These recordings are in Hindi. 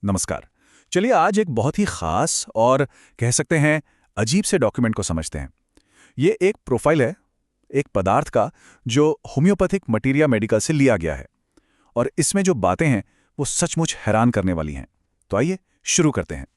नमस्कार। चलिए आज एक बहुत ही खास और कह सकते हैं अजीब से डॉक्यूमेंट को समझते हैं। ये एक प्रोफाइल है एक पदार्थ का जो होम्योपैथिक मटीरिया मेडिकल से लिया गया है और इसमें जो बातें हैं वो सचमुच हैरान करने वाली हैं। तो आइए शुरू करते हैं।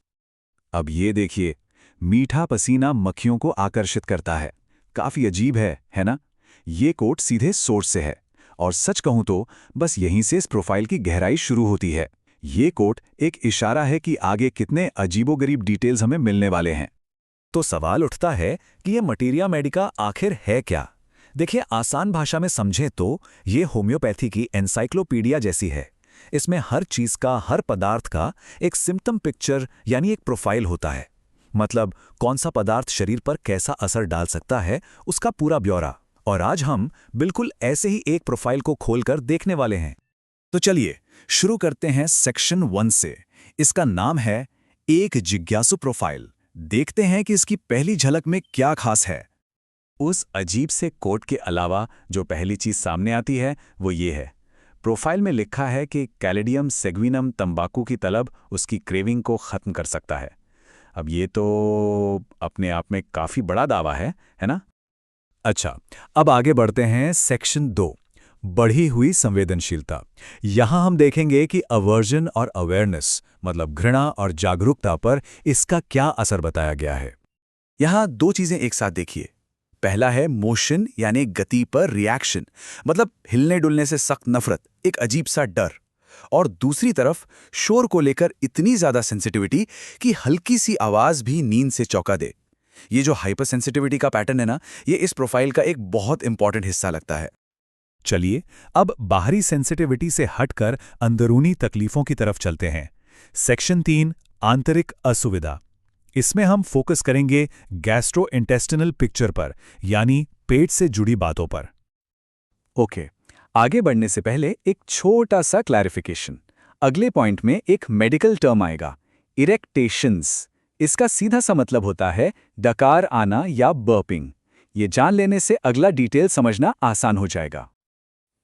अब ये देखिए, मीठा पसीना मक्खियों को आकर्षित करता है। काफी अजीब है ना? ये कोट सीधे सोर्स से है और सच कहूं तो बस यहीं से इस प्रोफाइल की गहराई शुरू होती है। ये कोट एक इशारा है कि आगे कितने अजीबोगरीब डिटेल्स हमें मिलने वाले हैं। तो सवाल उठता है कि ये मटीरिया मेडिका आखिर है क्या? देखिए, आसान भाषा में समझें तो ये होम्योपैथी की एनसाइक्लोपीडिया जैसी है। इसमें हर चीज का, हर पदार्थ का एक सिम्पटम पिक्चर यानी एक प्रोफाइल होता है। मतलब कौन सा पदार्थ शरीर पर कैसा असर डाल सकता है, उसका पूरा ब्यौरा। और आज हम बिल्कुल ऐसे ही एक प्रोफाइल को खोलकर देखने वाले हैं। तो चलिए शुरू करते हैं सेक्शन 1 से। इसका नाम है एक जिज्ञासु प्रोफाइल। देखते हैं कि इसकी पहली झलक में क्या खास है। उस अजीब से कोट के अलावा जो पहली चीज सामने आती है वो ये है। प्रोफाइल में लिखा है कि कैलेडियम सेग्विनम तंबाकू की तलब उसकी क्रेविंग को खत्म कर सकता है। अब ये तो अपने आप में काफी बड़ा दावा है ना? अच्छा, अब आगे बढ़ते हैं सेक्शन 2, बढ़ी हुई संवेदनशीलता। यहां हम देखेंगे कि अवर्जन और अवेयरनेस मतलब घृणा और जागरूकता पर इसका क्या असर बताया गया है। यहां दो चीजें एक साथ देखिए। पहला है मोशन यानी गति पर रिएक्शन, मतलब हिलने डुलने से सख्त नफरत, एक अजीब सा डर। और दूसरी तरफ शोर को लेकर इतनी ज्यादा सेंसिटिविटी कि हल्की सी आवाज भी नींद से चौंका दे। ये जो हाइपर सेंसिटिविटी का पैटर्न है ना, ये इस प्रोफाइल का एक बहुत इंपॉर्टेंट हिस्सा लगता है। चलिए अब बाहरी सेंसिटिविटी से हटकर अंदरूनी तकलीफों की तरफ चलते हैं। सेक्शन 3, आंतरिक असुविधा। इसमें हम फोकस करेंगे गैस्ट्रोइंटेस्टिनल पिक्चर पर, यानी पेट से जुड़ी बातों पर। ओके, आगे बढ़ने से पहले एक छोटा सा क्लैरिफिकेशन। अगले पॉइंट में एक मेडिकल टर्म आएगा, इरेक्टेशंस। इसका सीधा सा मतलब होता है डकार आना या बर्पिंग। ये जान लेने से अगला डिटेल समझना आसान हो जाएगा।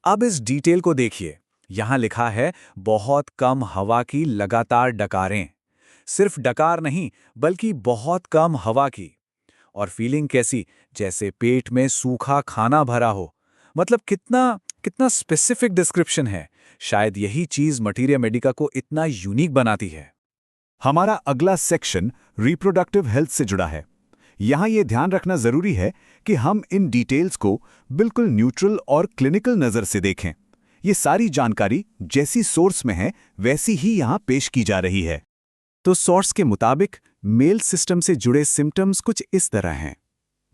अब इस डिटेल को देखिए। यहां लिखा है बहुत कम हवा की लगातार डकारें। सिर्फ डकार नहीं, बल्कि बहुत कम हवा की। और फीलिंग कैसी? जैसे पेट में सूखा खाना भरा हो। मतलब कितना कितना स्पेसिफिक डिस्क्रिप्शन है। शायद यही चीज मटीरिया मेडिका को इतना यूनिक बनाती है। हमारा अगला सेक्शन रिप्रोडक्टिव हेल्थ से जुड़ा है। यहां यह ध्यान रखना जरूरी है कि हम इन डिटेल्स को बिल्कुल न्यूट्रल और क्लिनिकल नजर से देखें। ये सारी जानकारी जैसी सोर्स में है वैसी ही यहां पेश की जा रही है। तो सोर्स के मुताबिक मेल सिस्टम से जुड़े सिम्टम्स कुछ इस तरह हैं।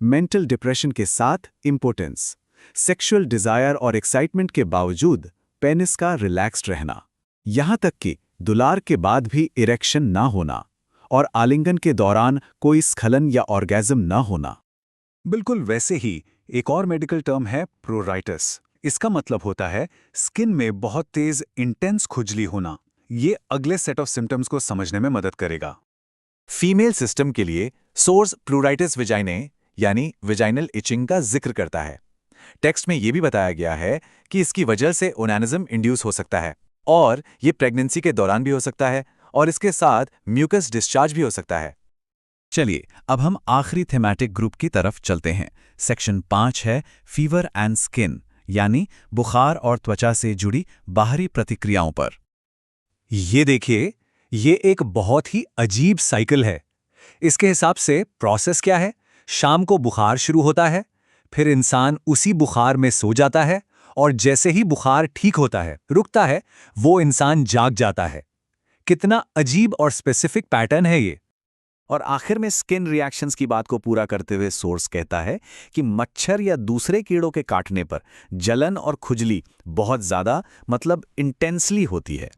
मेंटल डिप्रेशन के साथ इंपोर्टेंस, सेक्सुअल डिजायर और एक्साइटमेंट के बावजूद पेनिस का रिलैक्स्ड रहना, यहां तक कि दुलार के बाद भी इरेक्शन ना होना और आलिंगन के दौरान कोई स्खलन या ऑर्गेज्म न होना। बिल्कुल वैसे ही एक और मेडिकल टर्म है प्रोराइटिस। इसका मतलब होता है स्किन में बहुत तेज इंटेंस खुजली होना। ये अगले सेट ऑफ सिम्टम्स को समझने में मदद करेगा। फीमेल सिस्टम के लिए सोर्स प्लूराइटिस विजाइने यानी विजाइनल इचिंग का जिक्र करता है। टेक्स्ट में यह भी बताया गया है कि इसकी वजह से ओनानिज्म इंड्यूस हो सकता है और ये प्रेगनेंसी के दौरान भी हो सकता है और इसके साथ म्यूकस डिस्चार्ज भी हो सकता है। चलिए अब हम आखिरी थेमैटिक ग्रुप की तरफ चलते हैं। सेक्शन 5 है फीवर एंड स्किन, यानी बुखार और त्वचा से जुड़ी बाहरी प्रतिक्रियाओं पर। ये देखिए, ये एक बहुत ही अजीब साइकिल है। इसके हिसाब से प्रोसेस क्या है? शाम को बुखार शुरू होता है, फिर इंसान उसी बुखार में सो जाता है और जैसे ही बुखार ठीक होता है, रुकता है, वो इंसान जाग जाता है। कितना अजीब और स्पेसिफिक पैटर्न है ये। और आखिर में स्किन रिएक्शंस की बात को पूरा करते हुए सोर्स कहता है कि मच्छर या दूसरे कीड़ों के काटने पर जलन और खुजली बहुत ज्यादा मतलब इंटेंसली होती है।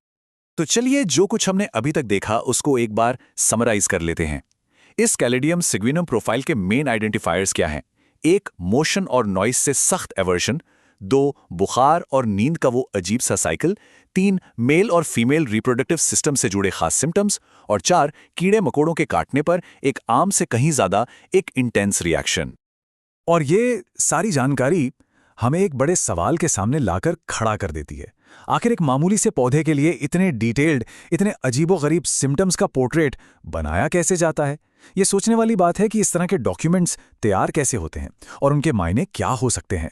तो चलिए जो कुछ हमने अभी तक देखा उसको एक बार समराइज कर लेते हैं। इस कैलेडियम सेग्विनम प्रोफाइल के मेन आइडेंटिफायर्स क्या हैं? 1, मोशन और नॉइस से सख्त एवर्शन। 2, बुखार और नींद का वो अजीब सा साइकिल। 3, मेल और फीमेल रिप्रोडक्टिव सिस्टम से जुड़े खास सिम्टम्स। और 4, कीड़े मकोड़ों के काटने पर एक आम से कहीं ज्यादा एक इंटेंस रिएक्शन। और ये सारी जानकारी हमें एक बड़े सवाल के सामने लाकर खड़ा कर देती है। आखिर एक मामूली से पौधे के लिए इतने डिटेल्ड, इतने अजीबोगरीब सिम्टम्स का पोर्ट्रेट बनाया कैसे जाता है? ये सोचने वाली बात है कि इस तरह के डॉक्यूमेंट्स तैयार कैसे होते हैं और उनके मायने क्या हो सकते हैं।